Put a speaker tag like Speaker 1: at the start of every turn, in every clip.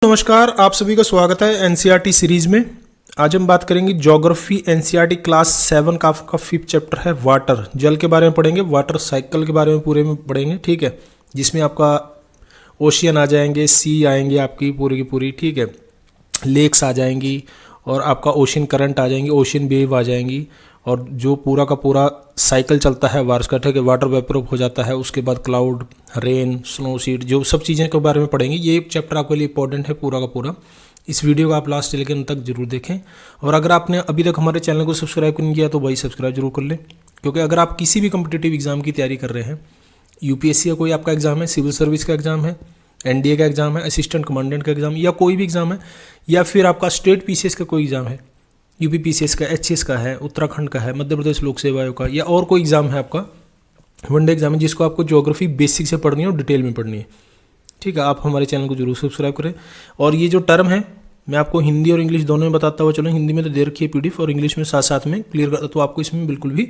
Speaker 1: नमस्कार, आप सभी का स्वागत है एनसीईआरटी सीरीज में। आज हम बात करेंगे ज्योग्राफी एनसीईआरटी क्लास 7 का 5th चैप्टर है वाटर। जल के बारे में पढ़ेंगे, वाटर साइकिल के बारे में पूरे में पढ़ेंगे, ठीक है। जिसमें आपका ओशियन आ जाएंगे, सी आएंगे आपकी पूरी की पूरी, ठीक है। लेक्स आ जाएंगी और आपका ओशियन करंट आ जाएंगी, ओशियन वेव आ जाएंगी, और जो पूरा का पूरा साइकिल चलता है बारिश का, ठीक है। वाटर वेपर हो जाता है, उसके बाद क्लाउड, रेन, स्नो सीड, जो सब चीज़ें के बारे में पढ़ेंगे। ये चैप्टर आपके लिए इंपॉर्टेंट है पूरा का पूरा। इस वीडियो को आप लास्ट से लेकर अंत तक जरूर देखें। और अगर आपने अभी तक हमारे चैनल को सब्सक्राइब नहीं किया तो भाई सब्सक्राइब जरूर कर लें, क्योंकि अगर आप किसी भी कम्पिटिटिव एग्जाम की तैयारी कर रहे हैं, यूपीएससी का कोई आपका एग्जाम है, सिविल सर्विस का एग्जाम है, एनडीए का एग्जाम है, असिस्टेंट कमांडेंट का एग्जाम, या कोई भी एग्जाम है, या फिर आपका स्टेट पीसीएस का कोई एग्जाम है, यूपी पीसीएस का, एचसीएस का है, उत्तराखंड का है, मध्य प्रदेश लोक सेवा आयोग का, या और कोई एग्जाम है आपका वनडे एग्जाम है जिसको आपको ज्योग्राफी बेसिक से पढ़नी है और डिटेल में पढ़नी है, ठीक है। आप हमारे चैनल को जरूर सब्सक्राइब करें। और ये जो टर्म है मैं आपको हिंदी और इंग्लिश दोनों में बताता हुआ चलो। हिंदी में तो दे रखी है पीडीएफ, और इंग्लिश में साथ साथ में क्लियर करता, तो आपको इसमें बिल्कुल भी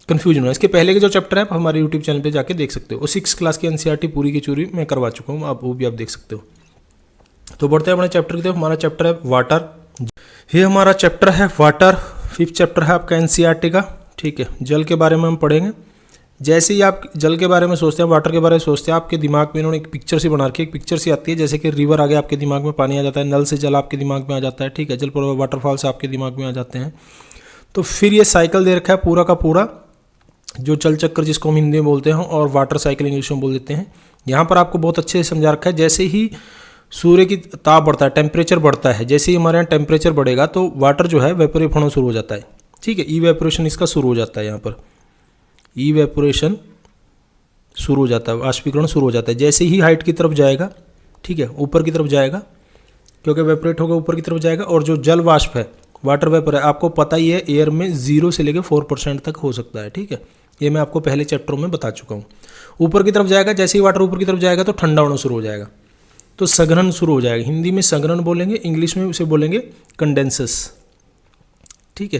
Speaker 1: कन्फ्यूजन हो। इसके पहले के जो चैप्टर है आप हमारे यूट्यूब चैनल पर जाके देख सकते हो। और 6th क्लास की एनसीईआरटी पूरी की चूरी मैं करवा चुका हूँ, आप वो भी आप देख सकते हो। तो बढ़ते हैं अपने चैप्टर की तरफ। हमारा चैप्टर है वाटर। ये हमारा चैप्टर है वाटर, 5th चैप्टर है आपका एनसीईआरटी का, ठीक है। जल के बारे में हम पढ़ेंगे। जैसे ही आप जल के बारे में सोचते हैं, वाटर के बारे में सोचते हैं, आपके दिमाग में इन्होंने एक पिक्चर सी बना रखी है। एक पिक्चर सी आती है, जैसे कि रिवर आगे आपके दिमाग में पानी आ जाता है, नल से जल आपके दिमाग में आ जाता है, ठीक है। जल पर वाटरफॉल से आपके दिमाग में आ जाते हैं। तो फिर ये साइकिल दे रखा है पूरा का पूरा, जो जल चक्र जिसको हम हिंदी में बोलते हैं, और वाटर साइकिल इंग्लिश में बोल देते हैं। यहाँ पर आपको बहुत अच्छे से समझा रखा है। जैसे ही सूर्य की ताप बढ़ता है, टेम्परेचर बढ़ता है, जैसे ही हमारे यहाँ टेम्परेचर बढ़ेगा तो वाटर जो है वेपोरेट होना शुरू हो जाता है, ठीक है। इवेपोरेशन इसका शुरू हो जाता है। यहाँ पर इवेपोरेशन शुरू हो जाता है, वाष्पीकरण शुरू हो जाता है। जैसे ही हाइट की तरफ जाएगा, ठीक है, ऊपर की तरफ जाएगा, क्योंकि वेपोरेट होगा ऊपर की तरफ जाएगा। और जो जल वाष्प है, वाटर वेपर है, आपको पता ही है एयर में 0 से लेकर 4% तक हो सकता है, ठीक है। ये मैं आपको पहले चैप्टरों में बता चुका हूँ। ऊपर की तरफ जाएगा, जैसे ही वाटर ऊपर की तरफ जाएगा तो ठंडा होना शुरू हो जाएगा, तो सघनन शुरू हो जाएगा। हिंदी में सघनन बोलेंगे, इंग्लिश में उसे बोलेंगे कंडेंसस, ठीक है।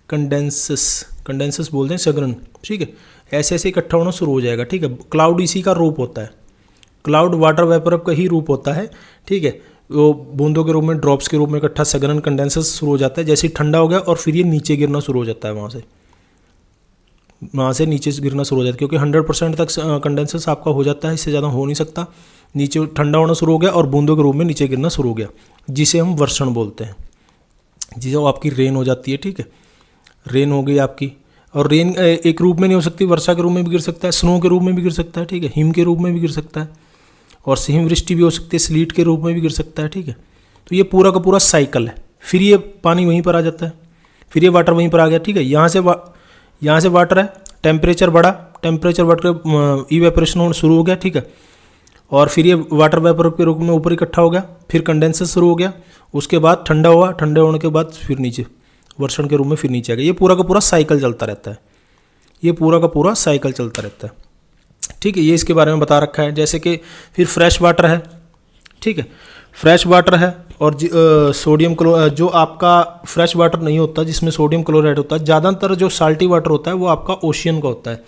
Speaker 1: कंडेंसस बोलते हैं सघनन, ठीक है। ऐसे ऐसे इकट्ठा होना शुरू हो जाएगा, ठीक है। क्लाउड इसी का रूप होता है। क्लाउड वाटर वेपर का ही रूप होता है, ठीक है। वो बूंदों के रूप में, ड्रॉप्स के रूप में इकट्ठा सघनन कंडेंसस शुरू हो जाता है। जैसे ही ठंडा हो गया और फिर ये नीचे गिरना शुरू हो जाता है, वहाँ से नीचे गिरना शुरू हो जाता है, क्योंकि 100% तक कंडेंसस आपका हो जाता है, इससे ज़्यादा हो नहीं सकता। नीचे ठंडा होना शुरू हो गया और बूंदों के रूप में नीचे गिरना शुरू हो गया, जिसे हम वर्षण बोलते हैं, जिसे वो आपकी रेन हो जाती है, ठीक है। रेन हो गई आपकी। और रेन एक रूप में नहीं हो सकती, वर्षा के रूप में भी गिर सकता है, स्नो के रूप में भी गिर सकता है, ठीक है, हिम के रूप में भी गिर सकता है, और हिमवृष्टि भी हो सकती है, स्लीट के रूप में भी गिर सकता है, ठीक है। तो ये पूरा का पूरा साइकिल है। फिर ये पानी वहीं पर आ जाता है, फिर ये वाटर वहीं पर आ गया, ठीक है। यहाँ से वाटर है, टेम्परेचर बढ़ा, टेम्परेचर बढ़कर इवेपोरेशन होना शुरू हो गया, ठीक है। और फिर ये वाटर वेपर के रूप में ऊपर इकट्ठा हो गया, फिर कंडेंसस शुरू हो गया, उसके बाद ठंडा हुआ, ठंडे होने के बाद फिर नीचे वर्षण के रूप में फिर नीचे आ गया। ये पूरा का पूरा साइकिल चलता रहता है, ये पूरा का पूरा साइकिल चलता रहता है, ठीक है। ये इसके बारे में बता रखा है। जैसे कि फिर फ्रेश वाटर है, ठीक है, फ्रेश वाटर है। और सोडियम जो आपका फ्रेश वाटर नहीं होता, जिसमें सोडियम क्लोराइड होता है, ज़्यादातर जो साल्टी वाटर होता है वो आपका ओशियन का होता है,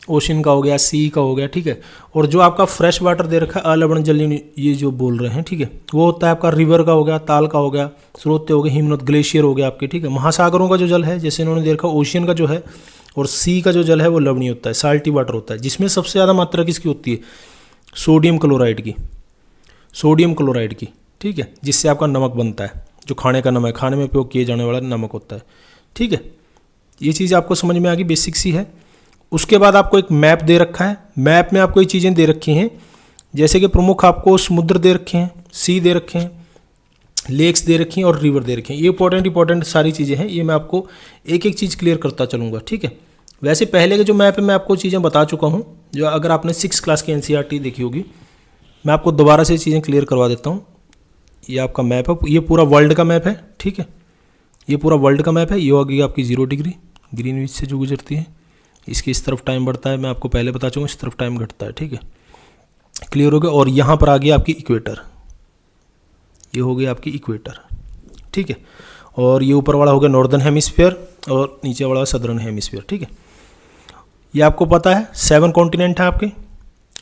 Speaker 1: ओशियन का हो गया, सी का हो गया, ठीक है। और जो आपका फ्रेश वाटर दे रखा है अलवण जल, ये जो बोल रहे हैं, ठीक है, वो होता है आपका रिवर का हो गया, ताल का हो गया, स्रोत हो गए, हिमनद, ग्लेशियर हो गया आपके, ठीक है। महासागरों का जो जल है, जैसे इन्होंने दे रखा ओशियन का जो है, और सी का जो जल है वो लवणीय होता है, साल्टी वाटर होता है, जिसमें सबसे ज़्यादा मात्रा किसकी होती है? सोडियम क्लोराइड की, सोडियम क्लोराइड की, ठीक है, जिससे आपका नमक बनता है, जो खाने का नमक, खाने में उपयोग किए जाने वाला नमक होता है, ठीक है। ये चीज़ आपको समझ में आ गई, बेसिक सी है। उसके बाद आपको एक मैप दे रखा है। मैप में आपको ये चीज़ें दे रखी हैं, जैसे कि प्रमुख आपको समुद्र दे रखे हैं, सी दे रखे हैं, लेक्स दे रखी हैं, और रिवर दे रखे हैं। ये इंपॉर्टेंट सारी चीज़ें हैं। ये मैं आपको एक एक चीज़ क्लियर करता चलूँगा, ठीक है। वैसे पहले के जो मैप है मैं आपको चीज़ें बता चुका हूँ, जो अगर आपने 6th क्लास की एनसीईआरटी देखी होगी। मैं आपको दोबारा से चीज़ें क्लियर करवा देता हूँ। ये आपका मैप है, ये पूरा वर्ल्ड का मैप है, ठीक है। ये पूरा वर्ल्ड का मैप है। ये होगी आपकी 0 डिग्री ग्रीनविच से जो गुजरती है, इसकी इस तरफ टाइम बढ़ता है, मैं आपको पहले बता चुका हूँ, इस तरफ टाइम घटता है, ठीक है, क्लियर हो गया। और यहाँ पर आ गई आपकी इक्वेटर, ये हो गई आपकी इक्वेटर, ठीक है। और ये ऊपर वाला हो गया नॉर्दर्न हेमिस्फीयर, और नीचे वाला सदर्न हेमिस्फीयर, ठीक है। ये आपको पता है 7 कॉन्टिनेंट है आपके।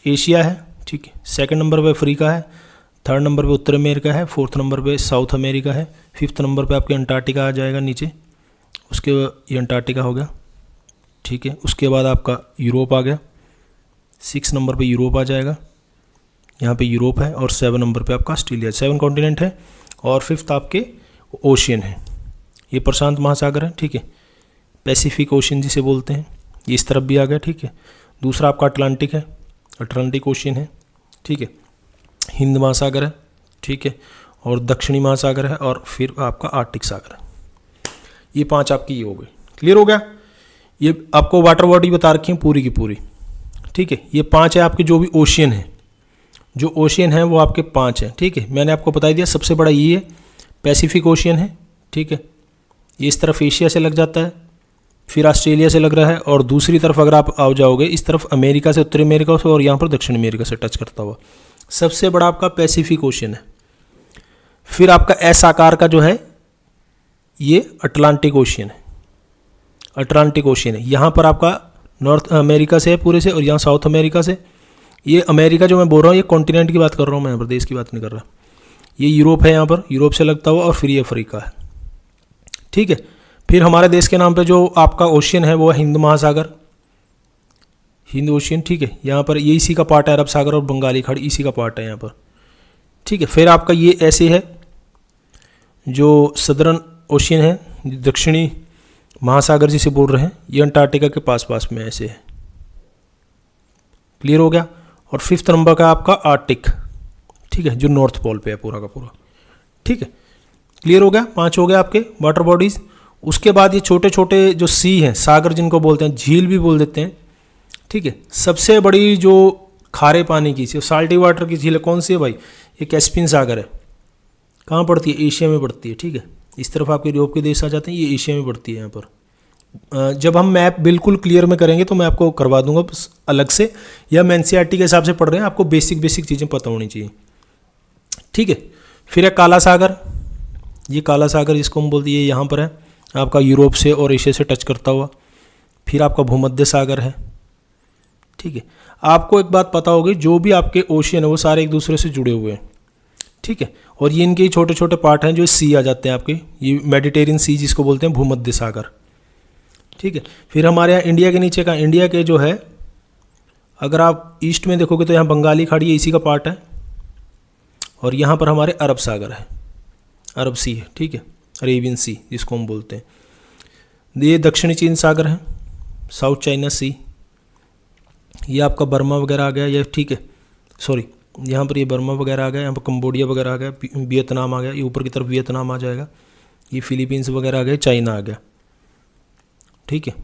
Speaker 1: एशिया है, ठीक है, सेकंड नंबर पे अफ्रीका है, थर्ड नंबर पे उत्तर अमेरिका है, फोर्थ नंबर पे साउथ अमेरिका है, फिफ्थ नंबर पे आपके अंटार्कटिका आ जाएगा नीचे, उसके ये अंटार्कटिका हो गया, ठीक है। उसके बाद आपका यूरोप आ गया, 6 नंबर पे यूरोप आ जाएगा, यहाँ पे यूरोप है, और 7 नंबर पे आपका ऑस्ट्रेलिया। 7 कॉन्टिनेंट है, और फिफ्थ आपके ओशियन है, ये प्रशांत महासागर है, ठीक है। पैसिफिक ओशियन जिसे बोलते हैं, ये इस तरफ भी आ गया, ठीक है। दूसरा आपका अटलांटिक है, अटलांटिक ओशियन है, ठीक है। हिंद महासागर है, ठीक है, और दक्षिणी महासागर है, और फिर आपका आर्कटिक सागर है। ये 5 आपकी ये हो गई। क्लियर हो गया। ये आपको वाटर बॉडी बता रखी है पूरी की पूरी, ठीक है। ये 5 है आपके जो भी ओशियन है, जो ओशियन है वो आपके 5 हैं, ठीक है। मैंने आपको बता दिया सबसे बड़ा ये है, पैसिफिक ओशियन है, ठीक है। ये इस तरफ एशिया से लग जाता है, फिर ऑस्ट्रेलिया से लग रहा है, और दूसरी तरफ अगर आप आ जाओगे इस तरफ अमेरिका से, उत्तरी अमेरिका से, और यहाँ पर दक्षिण अमेरिका से टच करता हुआ सबसे बड़ा आपका पैसिफिक ओशियन है। फिर आपका एस आकार का जो है ये अटलांटिक ओशियन है, अटलांटिक ओशियन है। यहाँ पर आपका नॉर्थ अमेरिका से है पूरे से, और यहाँ साउथ अमेरिका से। ये अमेरिका जो मैं बोल रहा हूँ ये कॉन्टिनेंट की बात कर रहा हूँ मैं, यहाँ पर देश की बात नहीं कर रहा। ये यूरोप है, यहाँ पर यूरोप से लगता हुआ, और फिर ये अफ्रीका है, ठीक है। फिर हमारे देश के नाम पे जो आपका ओशियन है वो है हिंद महासागर, हिंद ओशियन, ठीक है। यहाँ पर ये इसी का पार्ट है, अरब सागर और बंगाली खाड़ी इसी का पार्ट है यहाँ पर, ठीक है। फिर आपका ये ऐसे है जो सदर्न ओशियन है, दक्षिणी महासागर जिसे बोल रहे हैं, ये अंटार्कटिका के पास पास में ऐसे है। क्लियर हो गया। और फिफ्थ नंबर का आपका आर्कटिक, ठीक है, जो नॉर्थ पोल पे है पूरा का पूरा, ठीक है। क्लियर हो गया। 5 हो गए आपके वाटर बॉडीज। उसके बाद ये छोटे छोटे जो सी हैं, सागर जिनको बोलते हैं, झील भी बोल देते हैं, ठीक है। सबसे बड़ी जो खारे पानी की साल्टी वाटर की झील है कौन सी है भाई? ये कैस्पियन सागर है। कहाँ पड़ती है? एशिया में पड़ती है, ठीक है। इस तरफ आपके यूरोप के देश आ जाते हैं, ये एशिया में पड़ती है यहाँ पर। जब हम मैप बिल्कुल क्लियर में करेंगे तो मैं आपको करवा दूंगा अलग से, या मैं एनसीईआरटी के हिसाब से पढ़ रहे हैं, आपको बेसिक चीज़ें पता होनी चाहिए, ठीक है। फिर है काला सागर, ये काला सागर जिसको हम बोलते हैं, ये यहाँ पर है आपका यूरोप से और एशिया से टच करता हुआ। फिर आपका भूमध्य सागर है, ठीक है। आपको एक बात पता होगी, जो भी आपके ओशियन है वो सारे एक दूसरे से जुड़े हुए हैं, ठीक है। और ये इनके छोटे छोटे पार्ट हैं जो सी आ जाते हैं आपके, ये मेडिटेरियन सी जिसको बोलते हैं, भूमध्य सागर, ठीक है। फिर हमारे यहाँ इंडिया के नीचे का, इंडिया के जो है अगर आप ईस्ट में देखोगे तो यहाँ बंगाली खाड़ी है, इसी का पार्ट है। और यहाँ पर हमारे अरब सागर है, अरब सी है, ठीक है, अरेबियन सी जिसको हम बोलते हैं। ये दक्षिणी चीन सागर है, साउथ चाइना सी। ये आपका बर्मा वगैरह आ गया, ये ठीक है, सॉरी, यहाँ पर ये बर्मा वगैरह आ गया, यहाँ पर कंबोडिया वगैरह आ गया, वियतनाम आ गया, ये ऊपर की तरफ वियतनाम आ जाएगा, ये फिलीपींस वगैरह आ गया, चाइना आ गया, ठीक है।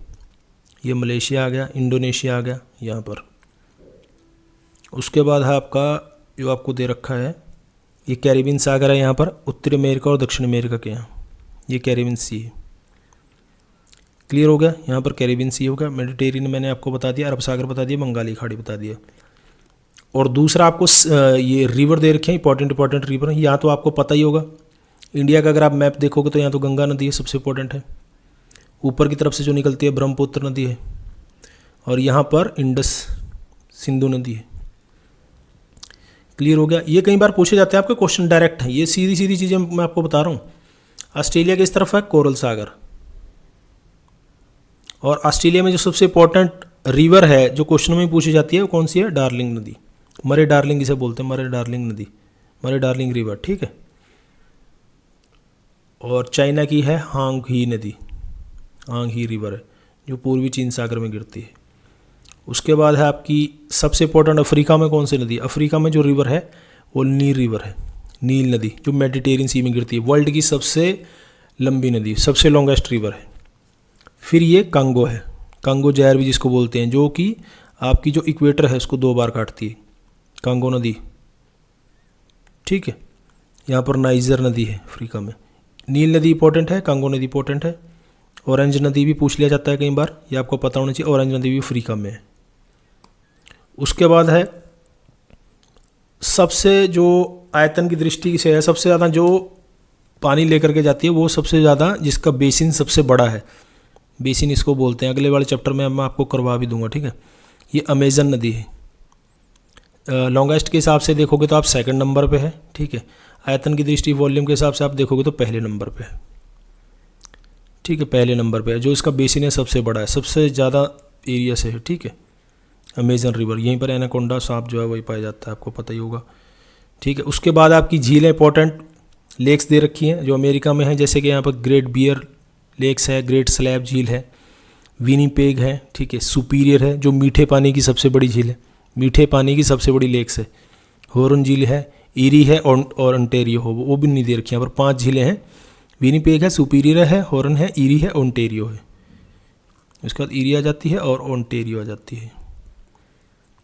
Speaker 1: ये मलेशिया आ गया, इंडोनेशिया आ गया यहाँ पर। उसके बाद है आपका जो आपको दे रखा है, ये कैरिबियन सागर है यहाँ पर, उत्तरी अमेरिका और दक्षिण अमेरिका के यहाँ, ये कैरिबियन सी है। क्लियर हो गया। यहाँ पर कैरिबियन सी हो गया, मेडिटेरियन मैंने आपको बता दिया, अरब सागर बता दिया, बंगाली खाड़ी बता दिया। और दूसरा आपको ये रिवर दे रखे हैं, इंपॉर्टेंट रिवर है, यहाँ तो आपको पता ही होगा। इंडिया का अगर आप मैप देखोगे तो यहाँ तो गंगा नदी है, सबसे इंपॉर्टेंट है। ऊपर की तरफ से जो निकलती है ब्रह्मपुत्र नदी है, और यहाँ पर इंडस सिंधु नदी है। क्लियर हो गया। ये कई बार पूछे जाते हैं आपके क्वेश्चन, डायरेक्ट है, ये सीधी चीज़ें मैं आपको बता रहा हूँ। ऑस्ट्रेलिया के इस तरफ है कोरल सागर, और ऑस्ट्रेलिया में जो सबसे इंपॉर्टेंट रिवर है जो क्वेश्चन में पूछी जाती है वो कौन सी है? डार्लिंग नदी, मरे डार्लिंग जिसे बोलते हैं, मरे डार्लिंग नदी, मरे डार्लिंग रिवर, ठीक है। और चाइना की है हांग ही नदी, हांग ही रिवर है जो पूर्वी चीन सागर में गिरती है। उसके बाद है आपकी सबसे इंपॉर्टेंट अफ्रीका में कौन सी नदी? अफ्रीका में जो रिवर है वो नील रिवर है, नील नदी जो मेडिटेरियन सी में गिरती है, वर्ल्ड की सबसे लंबी नदी, सबसे लॉन्गेस्ट रिवर है। फिर ये कांगो है, कांगो जहर भी जिसको बोलते हैं, जो कि आपकी जो इक्वेटर है उसको 2 बार काटती है, कांगो नदी, ठीक है। यहाँ पर नाइजर नदी है अफ्रीका में। नील नदी इंपॉर्टेंट है, कांगो नदी इंपॉर्टेंट है। ऑरेंज नदी भी पूछ लिया जाता है कई बार, ये आपको पता होना चाहिए, ऑरेंज नदी भी अफ्रीका में है। उसके बाद है सबसे जो आयतन की दृष्टि से है, सबसे ज़्यादा जो पानी लेकर के जाती है वो सबसे ज़्यादा, जिसका बेसिन सबसे बड़ा है, बेसिन इसको बोलते हैं। अगले वाले चैप्टर में मैं आपको करवा भी दूंगा, ठीक है। ये अमेजन नदी है, लॉन्गेस्ट के हिसाब से देखोगे तो आप सेकंड नंबर पे है, ठीक है। आयतन की दृष्टि वॉल्यूम के हिसाब से आप देखोगे तो पहले नंबर पे है, ठीक है, पहले नंबर पे है। जो इसका बेसिन है सबसे बड़ा है, सबसे ज़्यादा एरिया से है, ठीक है। अमेजन रिवर, यहीं पर एनाकोंडा सांप जो है वही पाया जाता है, आपको पता ही होगा, ठीक है। उसके बाद आपकी झीलें इंपॉर्टेंट लेक्स दे रखी हैं जो अमेरिका में है, जैसे कि यहाँ पर ग्रेट बियर लेक्स है, ग्रेट स्लैब झील है, विनीपेग है, ठीक है, सुपीरियर है जो मीठे पानी की सबसे बड़ी झील है, मीठे पानी की सबसे बड़ी लेक्स है। होरन झील है, ईरी है और ओंटेरियो हो, वो भी नहीं दे रखी है। यहाँ पर 5 झीलें हैं, विनीपेग है, सुपीरियर है, होरन है, ईरी है, ओंटेरियो है। उसके बाद ईरी आ जाती है और ओंटेरियो आ जाती है,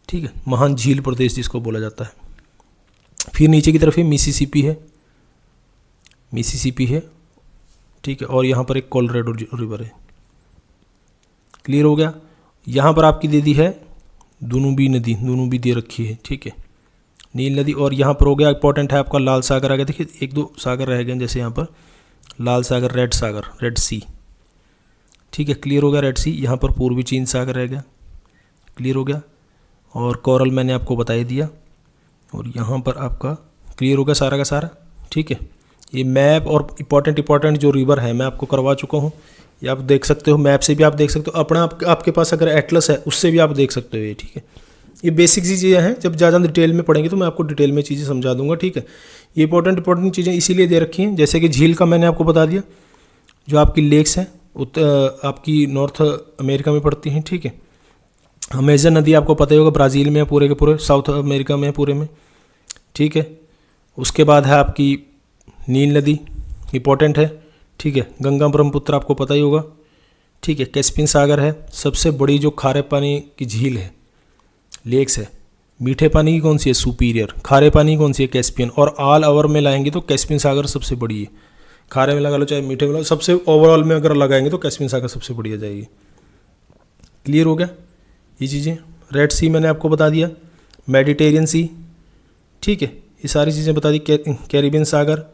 Speaker 1: ठीक है। महान झील प्रदेश जिसको बोला जाता है। फिर नीचे की तरफ है मिसिसिपी है, मिसिसिपी है, ठीक है। और यहाँ पर एक कोलोराडो रिवर है। क्लियर हो गया। यहाँ पर आपकी दे दी है दुनुबी नदी, दुनुबी दे रखी है, ठीक है, नील नदी। और यहाँ पर हो गया इंपॉर्टेंट है आपका लाल सागर आ गया। देखिए 1-2 सागर रह गए, जैसे यहाँ पर लाल सागर, रेड सी, ठीक है, क्लियर हो गया। रेड सी, यहाँ पर पूर्वी चीन सागर रह गया, क्लियर हो गया। और कोरल मैंने आपको बता ही दिया। और यहाँ पर आपका क्लियर हो गया सारा का सारा, ठीक है। ये मैप और इंपॉर्टेंट जो रिवर है मैं आपको करवा चुका हूँ, ये आप देख सकते हो, मैप से भी आप देख सकते हो, अपना आपके पास अगर एटलस है उससे भी आप देख सकते हो ये, ठीक है। ये बेसिक सी चीज़ें हैं, जब ज़्यादा डिटेल में पढ़ेंगे तो मैं आपको डिटेल में चीज़ें समझा दूंगा, ठीक है। ये इंपॉर्टेंट चीज़ें इसीलिए दे रखी हैं, जैसे कि झील का मैंने आपको बता दिया, जो आपकी लेक्स हैं आपकी नॉर्थ अमेरिका में पड़ती हैं, ठीक है। अमेजन नदी आपको पता ही होगा ब्राज़ील में है, पूरे के पूरे साउथ अमेरिका में है पूरे में, ठीक है। उसके बाद है आपकी नील नदी, इंपॉर्टेंट है, ठीक है। गंगा ब्रह्मपुत्र आपको पता ही होगा, ठीक है। कैस्पियन सागर है, सबसे बड़ी जो खारे पानी की झील है, लेक्स है। मीठे पानी की कौन सी है? सुपीरियर। खारे पानी की कौन सी है? कैस्पियन। और ऑल ओवर में लाएंगे तो कैस्पियन सागर सबसे बड़ी है। खारे में लगा लो चाहे मीठे में लगा लो, सबसे ओवरऑल में अगर लगाएंगे तो कैस्पियन सागर सबसे बड़ी आ जाएगी। क्लियर हो गया ये चीज़ें। रेड सी मैंने आपको बता दिया, मेडिटेरियन सी, ठीक है, ये सारी चीज़ें बता दी। कैरिबियन सागर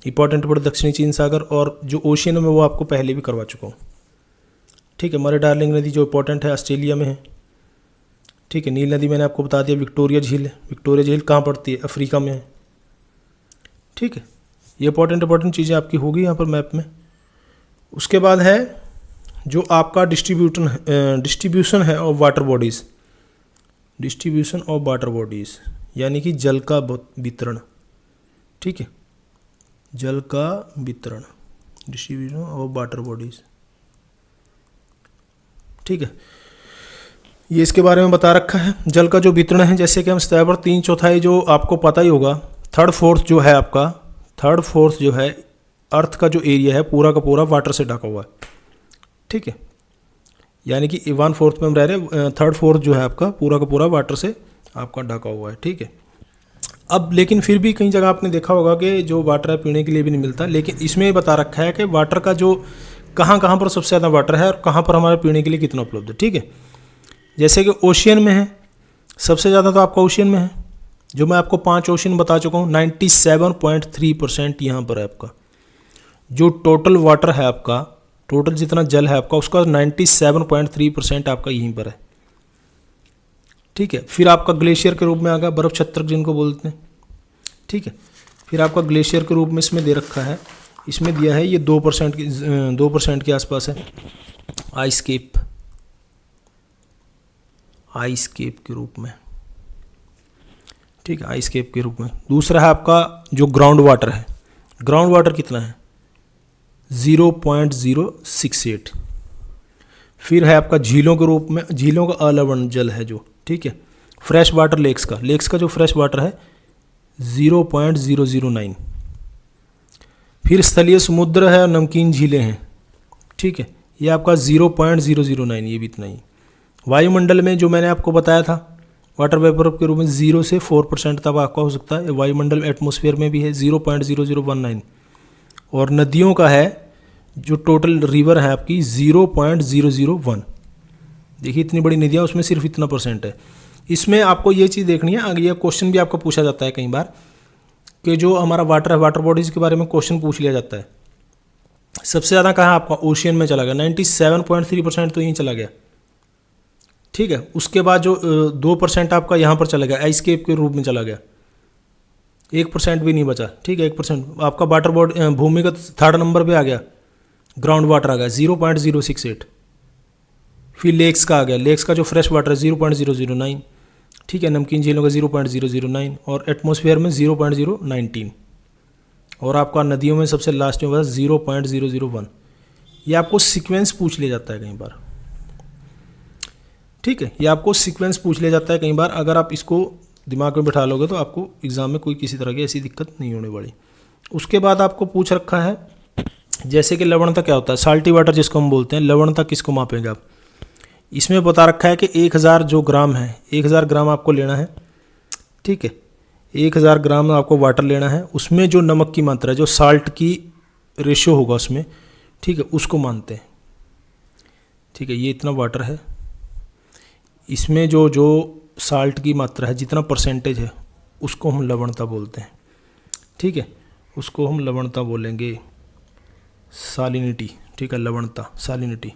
Speaker 1: इंपॉर्टेंट पड़, दक्षिणी चीन सागर, और जो ओशियन में वो आपको पहले भी करवा चुका हूँ, ठीक है। मरे डार्लिंग नदी जो इंपॉर्टेंट है ऑस्ट्रेलिया में है, ठीक है। नील नदी मैंने आपको बता दिया। विक्टोरिया झील है, विक्टोरिया झील कहाँ पड़ती है? अफ्रीका में है, ठीक है। ये इंपॉर्टेंट चीज़ें आपकी होगी यहाँ पर मैप में। उसके बाद है जो आपका डिस्ट्रीब्यूशन है of water bodies, distribution of water bodies यानी कि जल का वितरण, ठीक है, जल का वितरण, डिस्ट्रीब्यूशन ऑफ वाटर बॉडीज़, ठीक है। ये इसके बारे में बता रखा है। जल का जो वितरण है, जैसे कि हम सतह पर 3/4 जो आपको पता ही होगा, 3/4 जो है आपका, 3/4 जो है अर्थ का जो एरिया है पूरा का पूरा वाटर से ढका हुआ है, ठीक है। यानी कि 1/4 में हम रह रहे हैं, 3/4 जो है आपका पूरा का पूरा वाटर से आपका ढका हुआ है, ठीक है। अब लेकिन फिर भी कई जगह आपने देखा होगा कि जो वाटर है पीने के लिए भी नहीं मिलता, लेकिन इसमें बता रखा है कि वाटर का जो कहाँ पर सबसे ज़्यादा वाटर है और कहाँ पर हमारे पीने के लिए कितना उपलब्ध है, ठीक है। जैसे कि ओशियन में है, सबसे ज़्यादा तो आपका ओशियन में है, जो मैं आपको 5 ओशियन बता चुका हूँ। 97.3% यहाँ पर है आपका। जो टोटल वाटर है आपका, टोटल जितना जल है आपका, उसका 97.3% आपका यहीं पर है, ठीक है। फिर आपका ग्लेशियर के रूप में आ गया, बर्फ छत्रक जिनको बोलते हैं, ठीक है। फिर आपका ग्लेशियर के रूप में इसमें दे रखा है, इसमें दिया है ये 2% के आसपास है। आइस केप के रूप में, ठीक है, आइस केप के रूप में। दूसरा है आपका जो ग्राउंड वाटर है, ग्राउंड वाटर कितना है? 0.068। फिर है आपका झीलों के रूप में, झीलों का अलवण जल है जो, ठीक है। फ्रेश वाटर लेक्स का जो फ्रेश वाटर है 0.009। फिर स्थलीय समुद्र है और नमकीन झीलें हैं, ठीक है, ये आपका 0.009, ये भी इतना ही। वायुमंडल में जो मैंने आपको बताया था वाटर वेपर के रूप में 0 से 4% तक आपका हो सकता है। वायुमंडल एटमॉस्फेयर में भी है 0.0019। और नदियों का है जो टोटल रिवर है आपकी 0.001। देखिए इतनी बड़ी नदियाँ, उसमें सिर्फ इतना % है। इसमें आपको ये चीज़ देखनी है, अगर ये क्वेश्चन भी आपको पूछा जाता है कई बार कि जो हमारा वाटर है, वाटर बॉडीज़ के बारे में क्वेश्चन पूछ लिया जाता है। सबसे ज़्यादा कहाँ आपका ओशियन में चला गया, 97.3% तो यहीं चला गया, ठीक है। उसके बाद जो 2% आपका यहाँ पर चला गया, आइस केप के रूप में चला गया, 1% भी नहीं बचा, ठीक है। 1% आपका वाटर बॉडी भूमिगत थर्ड नंबर पे आ गया, ग्राउंड वाटर आ गया 0.068। फिर लेक्स का आ गया, लेक्स का जो फ्रेश वाटर है 0.009, ठीक है। नमकीन झीलों का 0.009 और एटमॉस्फेयर में 0.019 और आपका नदियों में सबसे लास्ट में बस 0.001। ये आपको सीक्वेंस पूछ लिया जाता है कई बार, ठीक है। ये आपको सीक्वेंस पूछ लिया जाता है कई बार। अगर आप इसको दिमाग में बिठा लोगे तो आपको एग्जाम में कोई किसी तरह की ऐसी दिक्कत नहीं होने वाली। उसके बाद आपको पूछ रखा है जैसे कि लवणता क्या होता है, साल्टी वाटर जिसको हम बोलते हैं, लवणता किसको मापेंगे आप। इसमें बता रखा है कि 1000 जो ग्राम है, 1000 ग्राम आपको लेना है, ठीक है। 1000 ग्राम आपको वाटर लेना है, उसमें जो नमक की मात्रा है, जो साल्ट की रेशियो होगा उसमें, ठीक है, उसको मानते हैं, ठीक है। ये इतना वाटर है, इसमें जो जो साल्ट की मात्रा है, जितना परसेंटेज है, उसको हम लवणता बोलते हैं, ठीक है। उसको हम लवणता बोलेंगे, सालिनिटी, ठीक है। लवणता, सालिनिटी,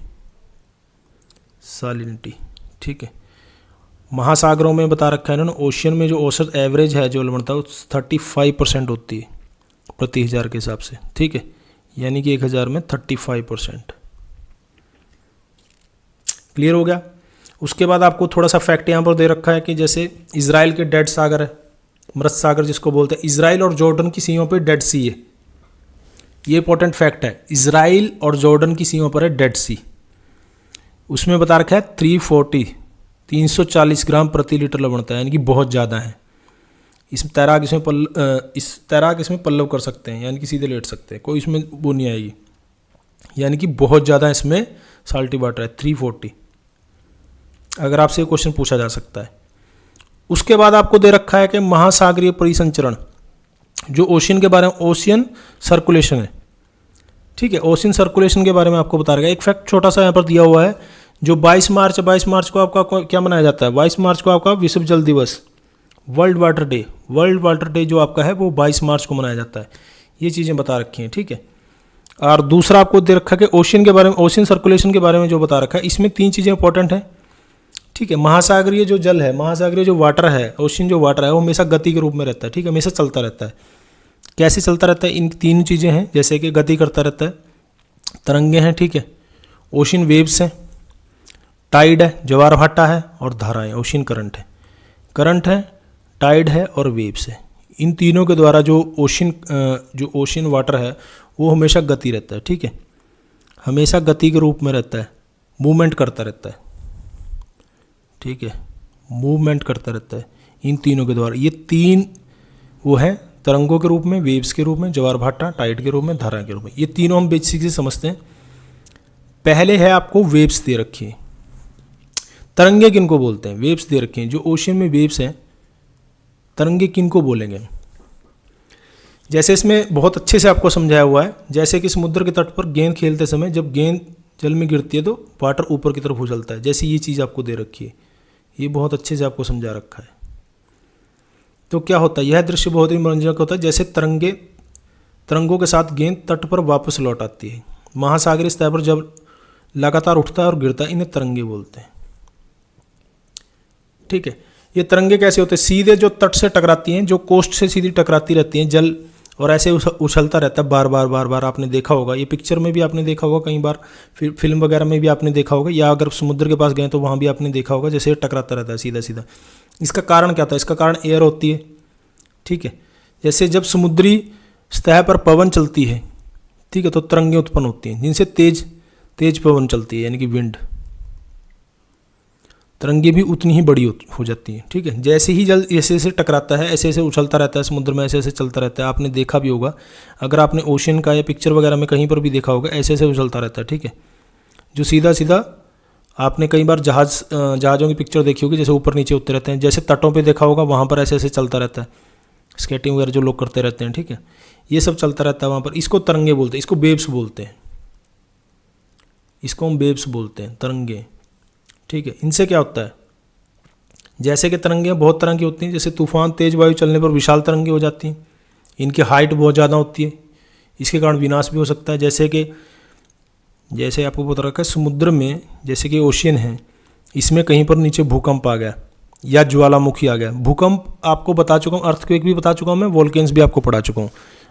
Speaker 1: सालिनिटी, ठीक है। महासागरों में बता रखा है इन्होंने, ओशियन में जो औसत एवरेज है जो लवणता, वो 35% होती है प्रति 1000 के हिसाब से, ठीक है। यानी कि 1000 में 35%। क्लियर हो गया। उसके बाद आपको थोड़ा सा फैक्ट यहाँ पर दे रखा है कि जैसे इजराइल के डेड सागर है, मृत सागर जिसको बोलते हैं, इजराइल और जॉर्डन की सीमा पर डेड सी है। ये इंपॉर्टेंट फैक्ट है, इजराइल और जॉर्डन की सीमा पर है डेड सी। उसमें बता रखा है 340 ग्राम प्रति लीटर लवणता है, यानी कि बहुत ज़्यादा है। इस तैराक इसमें पल्लव कर सकते हैं, यानी कि सीधे लेट सकते हैं, कोई इसमें वो नहीं आएगी, यानी कि बहुत ज़्यादा इसमें साल्टी वाटर है 340। अगर आपसे क्वेश्चन पूछा जा सकता है। उसके बाद आपको दे रखा है कि महासागरीय परिसंचरण, जो ओशियन के बारे में, ओशियन सर्कुलेशन है, ठीक है। ओशियन सर्कुलेशन के बारे में आपको बता रहा है। एक फैक्ट छोटा सा यहाँ पर दिया हुआ है, जो 22 मार्च को आपका क्या मनाया जाता है, 22 मार्च को आपका विश्व जल दिवस, world water day, world water day जो आपका है वो 22 मार्च को मनाया जाता है। ये चीज़ें बता रखी हैं, ठीक है। और दूसरा आपको दे रखा है कि ओशियन के बारे में, ओशियन सर्कुलेशन के बारे में जो बता रखा है, इसमें 3 चीज़ें इंपॉर्टेंट हैं, ठीक है। महासागरीय जो जल है, महासागरीय जो वाटर है, ओशियन जो वाटर है, वो हमेशा गति के रूप में रहता है, ठीक है, हमेशा चलता रहता है। कैसे चलता रहता है, इन 3 चीज़ें हैं, जैसे कि गति करता रहता है, तरंगे हैं, ठीक है, ओशियन वेव्स हैं, टाइड है, ज्वार भाटा है, और धाराएं, ओशियन करंट है। करंट है, टाइड है और वेव्स है। इन तीनों के द्वारा जो ओशियन वाटर है वो हमेशा गति रहता है, ठीक है, हमेशा गति के रूप में रहता है, मूवमेंट करता रहता है, ठीक है, मूवमेंट करता रहता है इन तीनों के द्वारा। ये 3 वो हैं तरंगों के रूप में, वेव्स के रूप में, ज्वार भाटा, टाइड के रूप में, धारा के रूप में। ये तीनों हम बेसिकली समझते हैं। पहले है आपको वेव्स दे रखी है। तरंगे किनको बोलते हैं, वेव्स दे रखी हैं। जो ओशियन में वेव्स हैं, तरंगे किनको बोलेंगे। जैसे इसमें बहुत अच्छे से आपको समझाया हुआ है, जैसे कि समुद्र के तट पर गेंद खेलते समय जब गेंद जल में गिरती है तो वाटर ऊपर की तरफ उछलता है, जैसे ये चीज़ आपको दे रखी है। ये बहुत अच्छे से आपको समझा रखा है। तो क्या होता है, यह दृश्य बहुत ही मनोरंजक होता है, जैसे तरंगों के साथ गेंद तट पर वापस लौट आती है। महासागरीय सतह पर जब लगातार उठता है और गिरता है, इन्हें तरंगे बोलते हैं, ठीक है। ये तरंगे कैसे होते हैं, सीधे जो तट से टकराती हैं, जो कोस्ट से सीधी टकराती रहती हैं जल, और ऐसे उछलता रहता है बार बार। आपने देखा होगा, ये पिक्चर में भी आपने देखा होगा, कई बार फिल्म वगैरह में भी आपने देखा होगा, या अगर समुद्र के पास गए तो वहाँ भी आपने देखा होगा, जैसे टकराता रहता है सीधा सीधा। इसका कारण क्या था, इसका कारण एयर होती है, ठीक है। जैसे जब समुद्री सतह पर पवन चलती है, ठीक है, तो तरंगें उत्पन्न होती हैं, जिनसे तेज पवन चलती है, यानी कि विंड। तरंगे भी उतनी ही बड़ी हो जाती हैं, ठीक है। जैसे ही जल ऐसे ऐसे टकराता है, ऐसे ऐसे उछलता रहता है समुद्र में, ऐसे ऐसे चलता रहता है। आपने देखा भी होगा, अगर आपने ओशियन का या पिक्चर वगैरह में कहीं पर भी देखा होगा, ऐसे ऐसे उछलता रहता है, ठीक है। जो सीधा सीधा आपने कई बार जहाज़ों की पिक्चर देखी होगी, जैसे ऊपर नीचे होते रहते हैं, जैसे तटों पर देखा होगा, वहाँ पर ऐसे ऐसे चलता रहता है, स्केटिंग वगैरह जो लोग करते रहते हैं, ठीक है। ये सब चलता रहता है वहाँ पर। इसको तरंगे बोलते हैं, इसको वेव्स बोलते हैं, इसको हम वेव्स बोलते हैं, तरंगे, ठीक है। इनसे क्या होता है, जैसे कि तरंगें बहुत तरह की होती हैं, जैसे तूफान, तेज वायु चलने पर विशाल तरंगें हो जाती हैं, इनकी हाइट बहुत ज़्यादा होती है, इसके कारण विनाश भी हो सकता है। जैसे आपको पता रखा है, समुद्र में जैसे कि ओशियन है, इसमें कहीं पर नीचे भूकंप आ गया या ज्वालामुखी आ गया। भूकंप आपको बता चुका हूँ, अर्थक्वेक भी बता चुका हूँ मैं, वोल्केन्स भी आपको पढ़ा चुका हूँ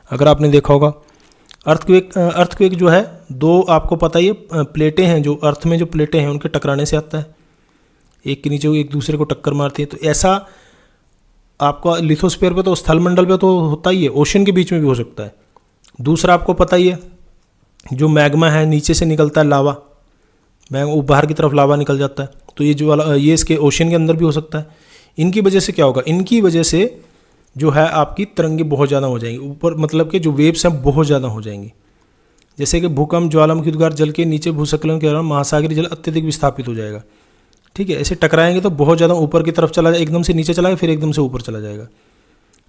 Speaker 1: अगर आपने देखा होगा। अर्थक्वेक जो है, दो आपको पता ही है प्लेटें हैं, जो अर्थ में जो प्लेटें हैं उनके टकराने से आता है, एक के नीचे वो एक दूसरे को टक्कर मारती है। तो ऐसा आपका लिथोस्फीयर पे तो, स्थलमंडल पे तो होता ही है, ओशन के बीच में भी हो सकता है। दूसरा आपको पता ही है, जो मैग्मा है नीचे से निकलता है लावा, बाहर की तरफ लावा निकल जाता है, तो ये इसके ओशन के अंदर भी हो सकता है। इनकी वजह से क्या होगा, इनकी वजह से जो है आपकी तरंगे बहुत ज़्यादा हो जाएंगी ऊपर, मतलब कि जो वेव्स हैं बहुत ज़्यादा हो जाएंगी। जैसे कि भूकंप, ज्वालामुखी उद्गार, जल के नीचे भूस्खलन के दौरान महासागरीय जल अत्यधिक विस्थापित हो जाएगा। ठीक है, ऐसे टकराएंगे तो बहुत ज़्यादा ऊपर की तरफ चला जाएगा, एकदम से नीचे चला जाएगा, फिर एकदम से ऊपर चला जाएगा।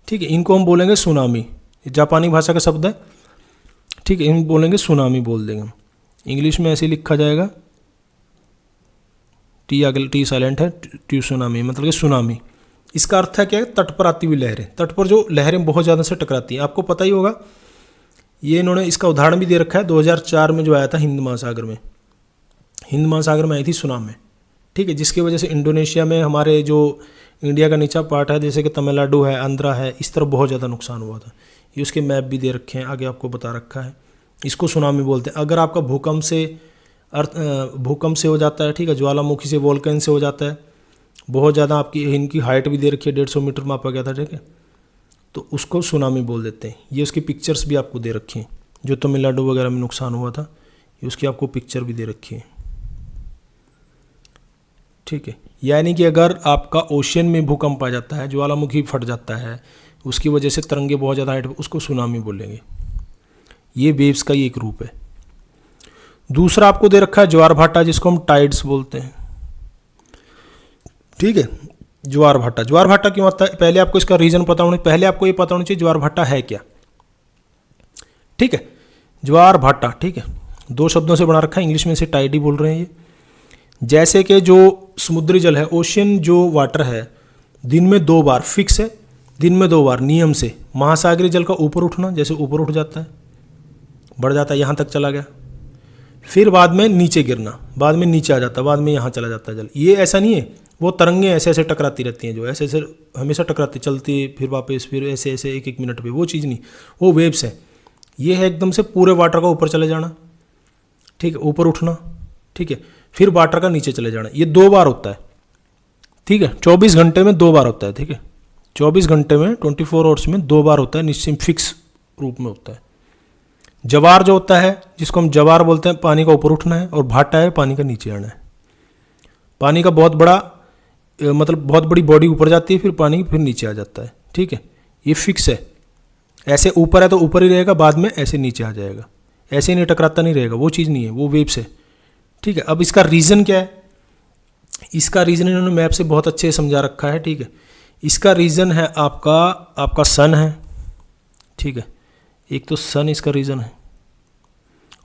Speaker 1: ठीक है, इनको हम बोलेंगे सुनामी, जापानी भाषा का शब्द है। ठीक है, इन बोलेंगे सुनामी बोल देंगे। इंग्लिश में ऐसे लिखा जाएगा, टी साइलेंट है, सुनामी मतलब कि सुनामी। इसका अर्थ है क्या है, तट पर आती हुई लहरें, तट पर जो लहरें बहुत ज़्यादा से टकराती हैं। आपको पता ही होगा, ये इन्होंने इसका उदाहरण भी दे रखा है 2004 में जो आया था हिंद महासागर में आई थी सुनामी। ठीक है, जिसकी वजह से इंडोनेशिया में हमारे जो इंडिया का नीचा पार्ट है, जैसे कि तमिलनाडु है, आंध्रा है, इस तरफ बहुत ज़्यादा नुकसान हुआ था। ये उसके मैप भी दे रखे हैं, आगे आपको बता रखा है। इसको सुनामी बोलते हैं। अगर आपका भूकंप से हो जाता है, ठीक है, ज्वालामुखी से, वोल्केन से हो जाता है, बहुत ज़्यादा आपकी इनकी हाइट भी दे रखी है, 150 मीटर मापा गया था। ठीक है, तो उसको सुनामी बोल देते हैं। ये उसकी पिक्चर्स भी आपको दे रखी हैं, जो तमिलनाडु वगैरह में नुकसान हुआ था, ये उसकी आपको पिक्चर भी दे रखी है। ठीक है, यानी कि अगर आपका ओशन में भूकंप आ जाता है, ज्वालामुखी फट जाता है, उसकी वजह से तरंगे बहुत ज़्यादा हाइट, उसको सुनामी बोलेंगे। ये वेव्स का ही एक रूप है। दूसरा आपको दे रखा है ज्वार भाटा, जिसको हम टाइड्स बोलते हैं। ठीक है, ज्वार भाटा क्यों आता है, पहले आपको इसका रीजन पता होना, पहले आपको ये पता होना चाहिए ज्वार भाटा है क्या। ठीक है, ज्वार भाटा, ठीक है, दो शब्दों से बना रखा है, इंग्लिश में से टाइड ही बोल रहे हैं ये। जैसे कि जो समुद्री जल है, ओशियन जो वाटर है, दिन में 2 बार फिक्स है, दिन में 2 बार नियम से महासागरीय जल का ऊपर उठना, जैसे ऊपर उठ जाता है, बढ़ जाता है, यहाँ तक चला गया, फिर बाद में नीचे गिरना, बाद में नीचे आ जाता है, बाद में यहाँ चला जाता है जल। ये ऐसा नहीं है, वो तरंगे ऐसे ऐसे टकराती रहती हैं, जो ऐसे ऐसे हमेशा टकराती चलती, फिर वापस, फिर ऐसे ऐसे एक एक मिनट पे, वो चीज़ नहीं, वो वेव्स है। ये है एकदम से पूरे वाटर का ऊपर चले जाना, ठीक है, ऊपर उठना, ठीक है, फिर वाटर का नीचे चले जाना। ये 2 बार होता है। ठीक है, 24 घंटे में 2 बार होता है। ठीक है, 24 घंटे में 24 आवर्स में 2 बार होता है, निश्चित फिक्स रूप में होता है। जवार जो होता है, जिसको हम जवार बोलते हैं, पानी का ऊपर उठना है, और भाटा है पानी का नीचे आना है। पानी का बहुत बड़ा मतलब बहुत बड़ी बॉडी ऊपर जाती है, फिर पानी फिर नीचे आ जाता है। ठीक है, ये फिक्स है, ऐसे ऊपर है तो ऊपर ही रहेगा, बाद में ऐसे नीचे आ जाएगा, ऐसे नहीं टकराता नहीं रहेगा, वो चीज़ नहीं है, वो वेव्स है। ठीक है, अब इसका रीज़न क्या है, इसका रीज़न इन्होंने मैप से बहुत अच्छे से समझा रखा है। ठीक है, इसका रीज़न है आपका सन है। ठीक है, एक तो सन इसका रीज़न है,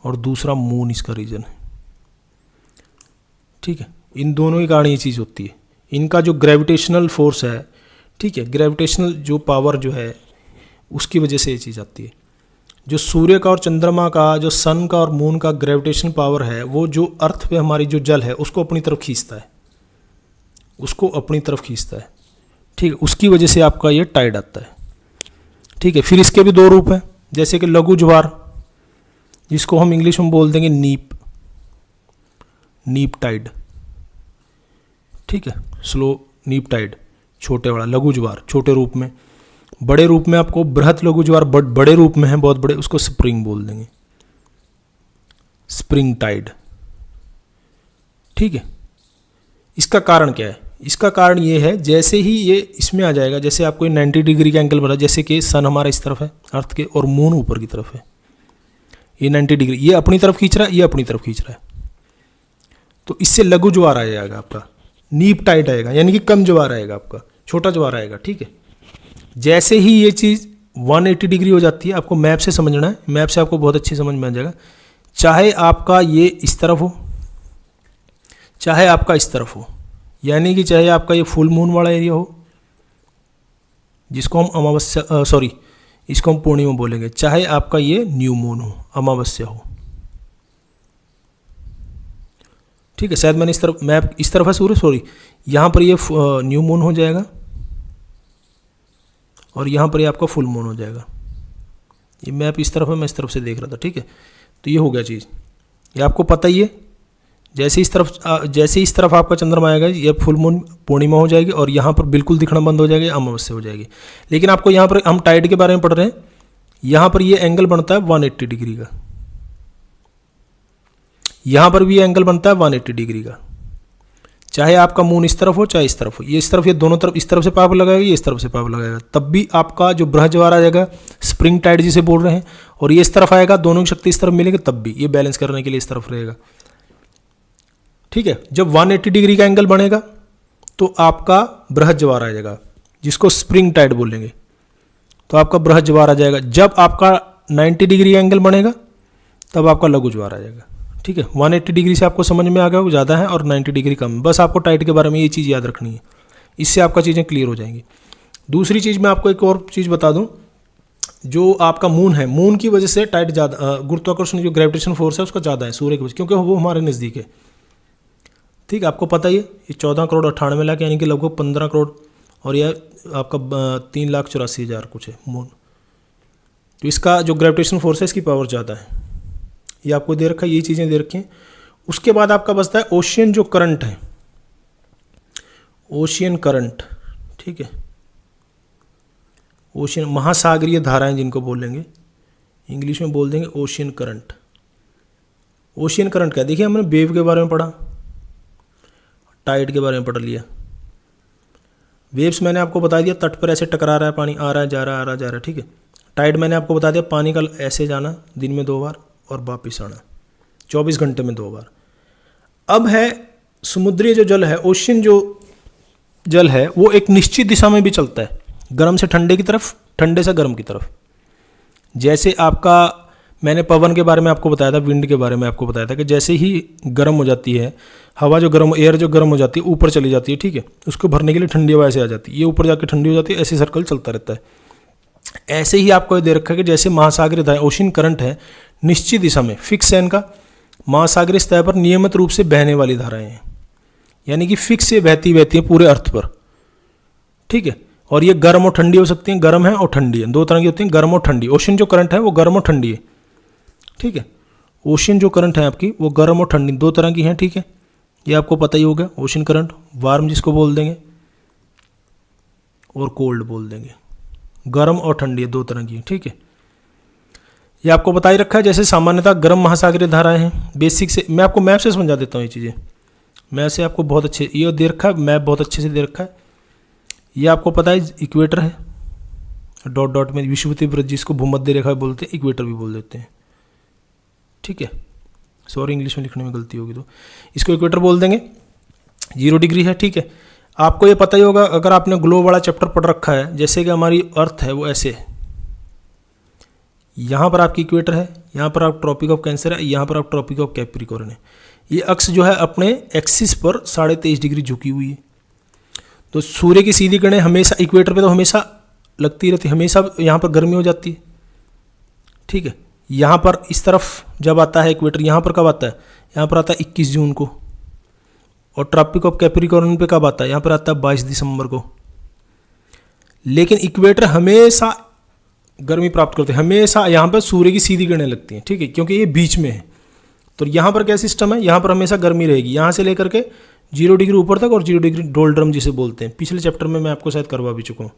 Speaker 1: और दूसरा मून इसका रीज़न है। ठीक है, इन दोनों के कारण ये चीज़ होती है। इनका जो ग्रेविटेशनल फोर्स है, ठीक है, ग्रेविटेशनल जो पावर जो है, उसकी वजह से ये चीज़ आती है। जो सूर्य का और चंद्रमा का, जो सन का और मून का ग्रेविटेशनल पावर है, वो जो अर्थ पे हमारी जो जल है उसको अपनी तरफ खींचता है, उसको अपनी तरफ खींचता है। ठीक है, उसकी वजह से आपका ये टाइड आता है। ठीक है, फिर इसके भी 2 रूप हैं, जैसे कि लघु ज्वार, जिसको हम इंग्लिश में बोल देंगे नीप टाइड। ठीक है, स्लो नीप टाइड, छोटे वाला लघु ज्वार छोटे रूप में। बड़े रूप में आपको बृहत लघु ज्वार बड़े रूप में है, बहुत बड़े, उसको स्प्रिंग बोल देंगे, स्प्रिंग टाइड। ठीक है, इसका कारण क्या है, इसका कारण ये है, जैसे ही ये इसमें आ जाएगा, जैसे आपको 90 डिग्री का एंगल बना, जैसे कि सन हमारा इस तरफ है अर्थ के, और मून ऊपर की तरफ है, ये 90 डिग्री, ये अपनी तरफ खींच रहा है, ये अपनी तरफ खींच रहा है, तो इससे लघु ज्वार आ जाएगा आपका, नीप टाइड आएगा, यानी कि कम ज्वार आएगा आपका, छोटा ज्वार आएगा। ठीक है, जैसे ही ये चीज़ 180 डिग्री हो जाती है, आपको मैप से समझना है, मैप से आपको बहुत अच्छी समझ में आ जाएगा। चाहे आपका ये इस तरफ हो, चाहे आपका इस तरफ हो, यानी कि चाहे आपका ये फुल मून वाला एरिया हो, जिसको हम अमावस्या इसको हम पूर्णिमा बोलेंगे, चाहे आपका ये न्यू मून हो, अमावस्या हो, ठीक है, शायद मैंने इस तरफ मैप इस तरफ है सूर्य, सॉरी, यहाँ पर ये न्यू मून हो जाएगा और यहाँ पर ये आपका फुल मून हो जाएगा। ये मैप इस तरफ है, मैं इस तरफ से देख रहा था, ठीक है। तो ये हो गया चीज़, ये आपको पता ही है। जैसे इस तरफ आपका चंद्रमा आएगा, ये फुल मून पूर्णिमा हो जाएगी और यहाँ पर बिल्कुल दिखना बंद हो जाएगी, अमावस्या हो जाएगी। लेकिन आपको यहाँ पर हम टाइड के बारे में पढ़ रहे हैं, यहाँ पर ये एंगल बनता है 180 डिग्री का, यहाँ पर भी एंगल बनता है 180 डिग्री का। चाहे आपका मून इस तरफ हो चाहे इस तरफ हो, ये इस तरफ, ये दोनों तरफ, इस तरफ से पाप लगाएगा, ये इस तरफ से पाप लगाएगा, तब भी आपका जो बृहज्वार आ जाएगा, स्प्रिंग टाइड जिसे बोल रहे हैं, और ये इस तरफ आएगा, दोनों की शक्ति इस तरफ मिलेगी, तब भी ये बैलेंस करने के लिए इस तरफ रहेगा, ठीक है। जब 180 डिग्री का एंगल बनेगा तो आपका बृहज्वार आ जाएगा, जिसको स्प्रिंग टाइड बोलेंगे, तो आपका बृहज्वार आ जाएगा। जब आपका 90 डिग्री एंगल बनेगा तब आपका लघु ज्वार आ जाएगा, ठीक है। 180 डिग्री से आपको समझ में आ गया, वो ज़्यादा है, और 90 डिग्री कम। बस आपको टाइड के बारे में ये चीज़ याद रखनी है, इससे आपका चीज़ें क्लियर हो जाएंगी। दूसरी चीज़ मैं आपको एक और चीज़ बता दूं, जो आपका मून है, मून की वजह से टाइड ज़्यादा, गुरुत्वाकर्षण जो ग्रेविटेशन फोर्स है उसका ज़्यादा है सूर्य की वजह, क्योंकि वो हमारे नज़दीक है, ठीक है। आपको पता ही है, ये 14 करोड़ 98 लाख यानी कि लगभग 15 करोड़, और यह आपका 3,84,000 कुछ है मून। तो इसका जो ग्रेविटेशन फोर्स है, इसकी पावर ज़्यादा है, ये आपको दे रखा है, ये चीज़ें दे रखी हैं। उसके बाद आपका बचता है ओशियन जो करंट है, ओशियन करंट, ठीक है। ओशियन महासागरीय धाराएं जिनको बोलेंगे, इंग्लिश में बोल देंगे ओशियन करंट। ओशियन करंट क्या, देखिए हमने वेव के बारे में पढ़ा, टाइड के बारे में पढ़ लिया। वेव्स मैंने आपको बता दिया, तट पर ऐसे टकरा रहा है पानी, आ रहा है जा रहा है, आ रहा है जा रहा है, ठीक है। टाइड मैंने आपको बता दिया, पानी का ऐसे जाना दिन में 2 बार और वापिस आना 24 घंटे में 2 बार। अब है समुद्री जो जल है, ओशियन जो जल है, वो एक निश्चित दिशा में भी चलता है, गर्म से ठंडे की तरफ, ठंडे से गर्म की तरफ। जैसे आपका मैंने पवन के बारे में आपको बताया था, विंड के बारे में आपको बताया था कि जैसे ही गर्म हो जाती है हवा, जो गर्म एयर जो गर्म हो जाती है ऊपर चली जाती है, ठीक है, उसको भरने के लिए ठंडी हवा ऐसे आ जाती है, ये ऊपर जाकर ठंडी हो जाती है, ऐसे सर्कल चलता रहता है। ऐसे ही आपको ये दे रखा है कि जैसे महासागरीय धाराएं, ओशियन करंट है, निश्चित दिशा में, फिक्स है इनका, महासागरीय सतह पर नियमित रूप से बहने वाली धाराएं हैं, यानी कि फिक्स से बहती है पूरे अर्थ पर, ठीक है। और ये गर्म और ठंडी हो सकती हैं, गर्म है और ठंडी है, 2 तरह की होती हैं, गर्म और ठंडी। ओशियन जो करंट है वो गर्म और ठंडी है, ठीक है। ओशियन जो करंट है आपकी वो गर्म और ठंडी 2 तरह की हैं, ठीक है, ये आपको पता ही होगा। ओशियन करंट वार्म जिसको बोल देंगे और कोल्ड बोल देंगे, गर्म और ठंडी है 2 तरह की है, ठीक है। ये आपको बता ही रखा है। जैसे सामान्यतः गर्म महासागरीय धाराएं हैं, बेसिक से मैं आपको मैप से समझा देता हूँ ये चीज़ें, मैप से आपको बहुत अच्छे, ये दे रखा है, मैप बहुत अच्छे से दे रखा है। ये आपको पता है इक्वेटर है, डॉट डॉट में विषुवतीय वृत्त जिसको भूमध्य रेखा बोलते हैं, इक्वेटर भी बोल देते हैं, ठीक है। सॉरी इंग्लिश में लिखने में गलती होगी तो इसको इक्वेटर बोल देंगे, 0 डिग्री है, ठीक है। आपको ये पता ही होगा, अगर आपने ग्लोब वाला चैप्टर पढ़ रखा है, जैसे कि हमारी अर्थ है वो ऐसे है, यहाँ पर आपकी इक्वेटर है, यहाँ पर आप ट्रॉपिक ऑफ कैंसर है, यहाँ पर आप ट्रॉपिक ऑफ कैप्रिकॉर्न है। ये अक्ष जो है अपने एक्सिस पर 23.5 डिग्री झुकी हुई है। तो सूर्य की सीधी किरणें हमेशा इक्वेटर पे तो हमेशा लगती रहती है, हमेशा यहाँ पर गर्मी हो जाती है, ठीक है। यहाँ पर इस तरफ जब आता है इक्वेटर, यहाँ पर कब आता है, यहाँ पर आता है 21 जून को, और ट्रॉपिक ऑफ कैप्रिकॉर्न पे कब आता है, यहाँ पर आता है 22 दिसंबर को। लेकिन इक्वेटर हमेशा गर्मी प्राप्त करते हैं, हमेशा यहाँ पर सूर्य की सीधी किरणें लगती हैं, ठीक है, क्योंकि ये बीच में है। तो यहाँ पर क्या सिस्टम है, यहाँ पर हमेशा गर्मी रहेगी, यहाँ से लेकर के 0 डिग्री ऊपर तक, और 0 डिग्री डोल्ड्रम जिसे बोलते हैं, पिछले चैप्टर में मैं आपको शायद करवा भी चुका हूँ,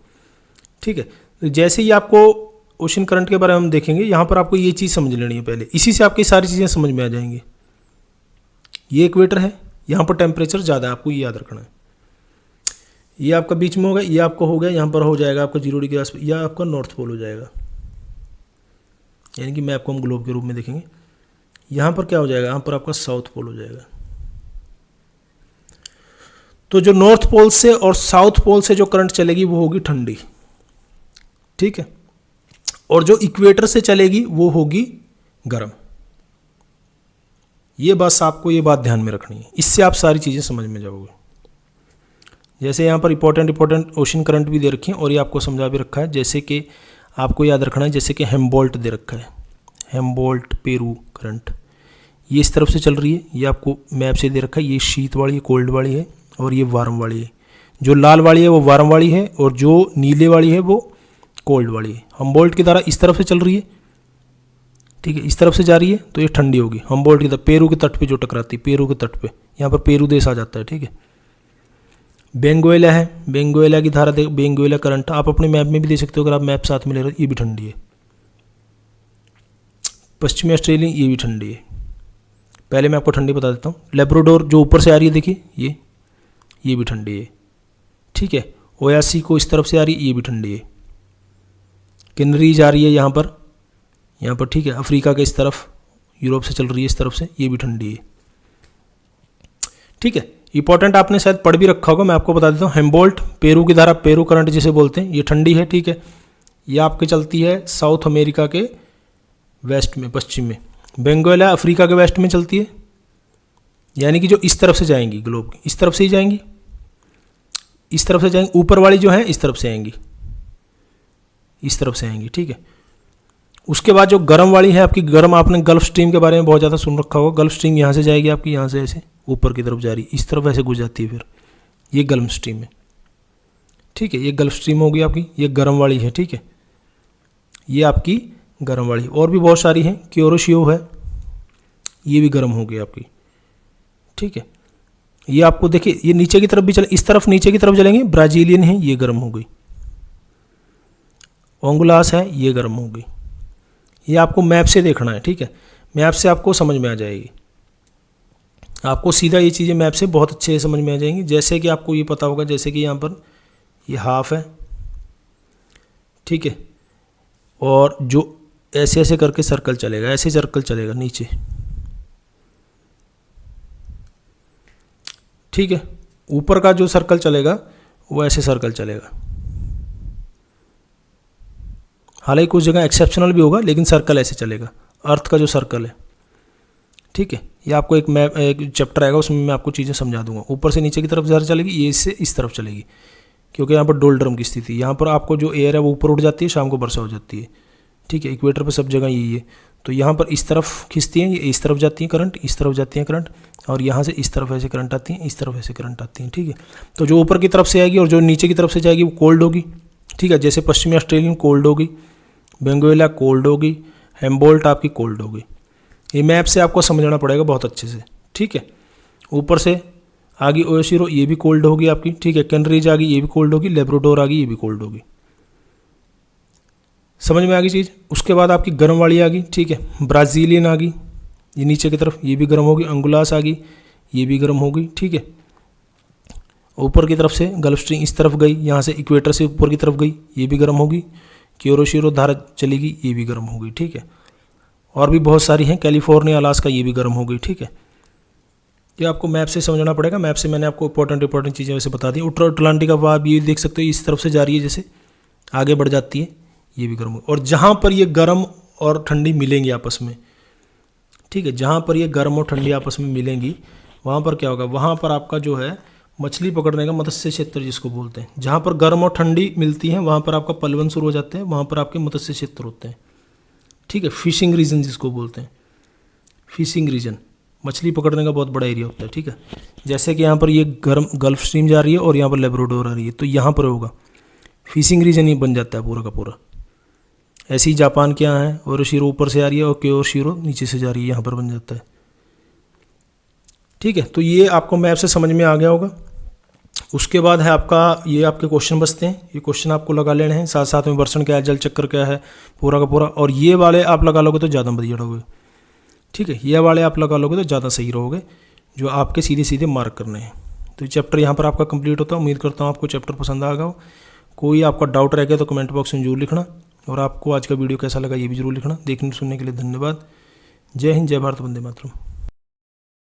Speaker 1: ठीक है। तो जैसे ही आपको ओशन करंट के बारे में हम देखेंगे, यहाँ पर आपको ये चीज़ समझ लेनी है पहले, इसी से आपकी सारी चीज़ें समझ में आ जाएंगी। ये इक्वेटर है, यहाँ पर टेम्परेचर ज़्यादा है, आपको ये याद रखना है। ये आपका बीच में होगा, ये आपका हो गया, यहाँ पर हो जाएगा आपका 0 डिग्री आसपास, यह आपका नॉर्थ पोल हो जाएगा, यानी कि मैप को हम ग्लोब के रूप में देखेंगे। यहाँ पर क्या हो जाएगा, यहाँ पर आपका साउथ पोल हो जाएगा। तो जो नॉर्थ पोल से और साउथ पोल से जो करंट चलेगी वो होगी ठंडी, ठीक है, और जो इक्वेटर से चलेगी वो होगी गर्म। ये बस आपको ये बात ध्यान में रखनी है, इससे आप सारी चीज़ें समझ में जाओगे। जैसे यहाँ पर इंपॉर्टेंट ओशन करंट भी दे रखी हैं, और ये आपको समझा भी रखा है, जैसे कि आपको याद रखना है, जैसे कि हेम्बोल्ट दे रखा है, हेम्बोल्ट पेरू करंट, ये इस तरफ से चल रही है, ये आपको मैप से दे रखा है, ये शीत वाली है, कोल्ड वाली है, और ये वार्म वाली है। जो लाल वाली है वो वार्म वाली है, और जो नीले वाली है वो कोल्ड वाली है। हम्बोल्ट की धारा इस तरफ से चल रही है, ठीक है, इस तरफ से जा रही है, तो ये ठंडी होगी। हम्बोल्ट की तरफ पेरू के तट पे जो टकराती है, पेरू के तट पे, यहाँ पर पेरू देश आ जाता है, ठीक है। बेंगुएला है, बेंगुएला की धारा देख, बेंगुएला करंट आप अपने मैप में भी दे सकते हो, अगर आप मैप साथ में ले रहे हो। ये भी ठंडी है। पश्चिमी ऑस्ट्रेलिया, ये भी ठंडी है। पहले मैं आपको ठंडी बता देता हूँ। लेब्राडोर जो ऊपर से आ रही है, देखिए ये भी ठंडी है, ठीक है। ओयासी को इस तरफ से आ रही है, ये भी ठंडी है। किनरीज आ रही है यहाँ पर, ठीक है। अफ्रीका के इस तरफ, यूरोप से चल रही है इस तरफ से, ये भी ठंडी है, ठीक है। इंपॉर्टेंट आपने शायद पढ़ भी रखा होगा, मैं आपको बता देता हूँ। हेम्बोल्ट, पेरू की धारा, पेरू करंट जिसे बोलते हैं, ये ठंडी है, ठीक है। ये आपके चलती है साउथ अमेरिका के वेस्ट में, पश्चिम में। बेंगुएला अफ्रीका के वेस्ट में चलती है, यानी कि जो इस तरफ से जाएंगी ग्लोब की, इस तरफ से ही जाएंगी, इस तरफ से जाएंगी। ऊपर वाली जो है इस तरफ से आएंगी, इस तरफ से आएंगी, ठीक है। उसके बाद जो गर्म वाली है आपकी, गर्म आपने गल्फ स्ट्रीम के बारे में बहुत ज़्यादा सुन रखा होगा। गल्फ स्ट्रीम यहाँ से जाएगी आपकी, यहाँ से ऐसे ऊपर की तरफ जा रही, इस तरफ ऐसे घुस जाती है, फिर ये गल्फ स्ट्रीम है, ठीक है। ये गल्फ स्ट्रीम होगी आपकी, ये गर्म वाली है, ठीक है। ये आपकी गर्म वाली, और भी बहुत सारी हैं। क्यूरोशियो है, ये भी गर्म होगी आपकी, ठीक है। ये आपको देखिए, ये नीचे की तरफ भी चले, इस तरफ नीचे की तरफ चलेंगे। ब्राजीलियन है, ये गर्म हो गई। ओंगुलास है, ये गर्म हो गई। ये आपको मैप से देखना है, ठीक है। मैप से आपको समझ में आ जाएगी, आपको सीधा ये चीज़ें मैप से बहुत अच्छे से समझ में आ जाएंगी। जैसे कि आपको ये पता होगा, जैसे कि यहाँ पर ये हाफ है, ठीक है, और जो ऐसे ऐसे करके सर्कल चलेगा, ऐसे सर्कल चलेगा नीचे, ठीक है। ऊपर का जो सर्कल चलेगा वो ऐसे सर्कल चलेगा। हालांकि कुछ जगह एक्सेप्शनल भी होगा, लेकिन सर्कल ऐसे चलेगा, अर्थ का जो सर्कल है, ठीक है। ये आपको एक मैप, एक चैप्टर आएगा, उसमें मैं आपको चीज़ें समझा दूंगा। ऊपर से नीचे की तरफ जहर चलेगी, ये इससे इस तरफ चलेगी, क्योंकि यहाँ पर डोल्ड्रम की स्थिति, यहाँ पर आपको जो एयर है वो ऊपर उठ जाती है, शाम को वर्षा हो जाती है, ठीक है। इक्वेटर पर सब जगह यही है, तो यहाँ पर इस तरफ खींचती हैं, ये इस तरफ जाती हैं करंट, इस तरफ जाती हैं करंट, और यहाँ से इस तरफ ऐसे करंट आती हैं, इस तरफ ऐसे करंट आती हैं, ठीक है। तो जो ऊपर की तरफ से आएगी और जो नीचे की तरफ से जाएगी वो कोल्ड होगी, ठीक है। जैसे पश्चिमी ऑस्ट्रेलियन कोल्ड होगी, बेंगुएला कोल्ड होगी, हेम्बोल्ट आपकी कोल्ड होगी। ये मैप से आपको समझना पड़ेगा बहुत अच्छे से, ठीक है। ऊपर से आ गई ओयोशिरो, ये भी कोल्ड होगी आपकी, ठीक है। कैनरीज आ गई, ये भी कोल्ड होगी। लेब्राडोर आ गई, ये भी कोल्ड होगी। समझ में आ गई चीज़। उसके बाद आपकी गर्म वाली आ गई, ठीक है। ब्राज़ीलियन आ गई, ये नीचे की तरफ, ये भी गर्म होगी। अंगुलास आ गई, ये भी गर्म हो गई, ठीक है। ऊपर की तरफ से गल्फ स्ट्रीम इस तरफ गई, यहाँ से इक्वेटर से ऊपर की तरफ गई, ये भी गर्म होगी। क्यूरोशिरो धारा चलेगी, ये भी गर्म हो गई, ठीक है। और भी बहुत सारी हैं, कैलिफोर्निया, अलास्का, ये भी गर्म हो गई, ठीक है। ये आपको मैप से समझना पड़ेगा। मैप से मैंने आपको इंपॉर्टेंट चीज़ें वैसे बता दी। उत्तर अटलांटिक अब आप ये देख सकते हो, इस तरफ से जा रही है, जैसे आगे बढ़ जाती है, ये भी गर्म हो। और जहाँ पर ये गर्म और ठंडी मिलेंगी आपस में, ठीक है, जहाँ पर ये गर्म और ठंडी आपस में मिलेंगी, वहाँ पर क्या होगा, वहाँ पर आपका जो है मछली पकड़ने का मत्स्य क्षेत्र जिसको बोलते हैं, जहाँ पर गर्म और ठंडी मिलती हैं वहाँ पर आपका पलवन शुरू हो जाते हैं, वहाँ पर आपके मत्स्य क्षेत्र होते हैं, ठीक है। फिशिंग रीजन जिसको बोलते हैं, फिशिंग रीजन, मछली पकड़ने का बहुत बड़ा एरिया होता है, ठीक है। जैसे कि यहाँ पर ये गर्म गल्फ स्ट्रीम जा रही है और यहाँ पर लेब्राडोर आ रही है, तो यहाँ पर होगा फिशिंग रीजन ही बन जाता है पूरा का पूरा। ऐसे ही जापान के यहाँ है, और शीरो ऊपर से आ रही है और क्योरोशिरो नीचे से जा रही है, यहाँ पर बन जाता है, ठीक है। तो ये आपको मैप से समझ में आ गया होगा। उसके बाद है आपका, ये आपके क्वेश्चन बचते हैं, ये क्वेश्चन आपको लगा लेने हैं, साथ साथ में वर्षण क्या है, जल चक्कर क्या है, पूरा का पूरा। और ये वाले आप लगा लोगे तो ज़्यादा बढ़िया रहोगे, ठीक है। ये वाले आप लगा लोगे तो ज़्यादा सही रहोगे, जो आपके सीधे सीधे मार्क करने हैं। तो ये चैप्टर यहाँ पर आपका कंप्लीट होता है। उम्मीद करता हूँ आपको चैप्टर पसंद आ गया। कोई आपका डाउट रह गया तो कमेंट बॉक्स में जरूर लिखना, और आपको आज का वीडियो कैसा लगा ये भी जरूर लिखना। देखने सुनने के लिए धन्यवाद। जय हिंद, जय भारत, वंदे मातरम।